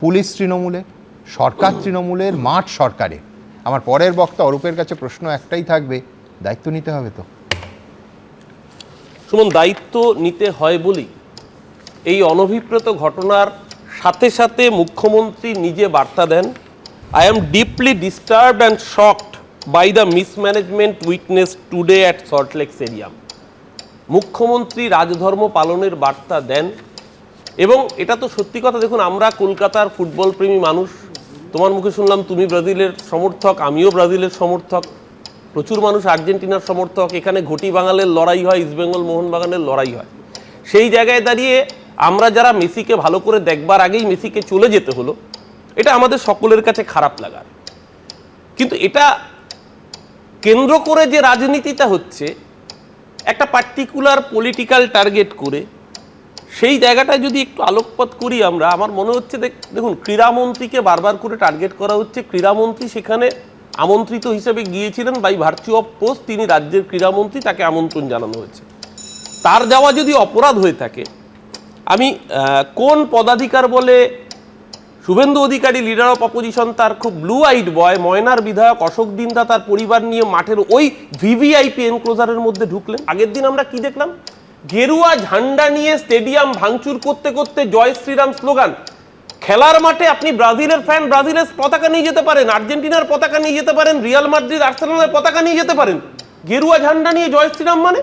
Police তৃণমূলের, সরকার তৃণমূলের, মাঠ সরকারের। আমার পরের বক্তা অরূপের কাছে প্রশ্ন একটাই থাকবে, দায়িত্ব নিতে হবে তো? সুমন, দায়িত্ব নিতে হয় বলেই এই অনভিপ্রেত ঘটনার সাথে সাথে মুখ্যমন্ত্রী নিজে বার্তা দেন, I am deeply disturbed and shocked by the mismanagement witness today at Salt Lake stadium. মুখ্যমন্ত্রী রাজধর্ম পালনের বার্তা দেন এবং এটা তো সত্যি কথা। দেখুন, আমরা কলকাতার ফুটবল প্রেমী মানুষ। তোমার মুখে শুনলাম তুমি ব্রাজিলের সমর্থক, আমিও ব্রাজিলের সমর্থক, প্রচুর মানুষ আর্জেন্টিনার সমর্থক। এখানে ঘটি বাঙালের লড়াই হয়, ইস্টবেঙ্গল মোহনবাগানের লড়াই হয়। সেই জায়গায় দাঁড়িয়ে আমরা যারা মেসিকে ভালো করে দেখবার আগেই মেসিকে চলে যেতে হলো, এটা আমাদের সকলের কাছে খারাপ লাগার। কিন্তু এটা কেন্দ্র করে যে রাজনীতিটা হচ্ছে, একটা পার্টিকুলার পলিটিক্যাল টার্গেট করে, সেই জায়গাটায় যদি একটু আলোকপাত করি আমরা, আমার মনে হচ্ছে দেখুন, ক্রীড়ামন্ত্রীকে বারবার করে টার্গেট করা হচ্ছে। ক্রীড়ামন্ত্রী সেখানে আমন্ত্রিত হিসেবে গিয়েছিলেন, বাই ভার্চু অফ পোস্ট তিনি রাজ্যের ক্রীড়ামন্ত্রী, তাকে আমন্ত্রণ জানানো হয়েছে। তার যাওয়া যদি অপরাধ হয়ে থাকে, আমি কোন পদাধিকার বলে Suvendu Adhikari leader of opposition, তার খুব ব্লু আইড বয় ময়নার বিধায়ক অশোক দিন্দা তার পরিবার নিয়ে মাঠের ওই ভিভিআইপি এনক্লোজারের মধ্যে ঢুকলেন। আগের দিন আমরা কি দেখলাম? গেরুয়া ঝান্ডা নিয়ে স্টেডিয়াম ভাঙচুর করতে করতে জয় শ্রীরাম স্লোগান। খেলার মাঠে আপনি ব্রাজিলের ফ্যান, ব্রাজিলের পতাকা নিয়ে যেতে পারেন, আর্জেন্টিনার পতাকা নিয়ে যেতে পারেন, রিয়াল মাদ্রিদ আর্সেনালের পতাকা নিয়ে যেতে পারেন, গেরুয়া ঝান্ডা নিয়ে জয় শ্রীরাম মানে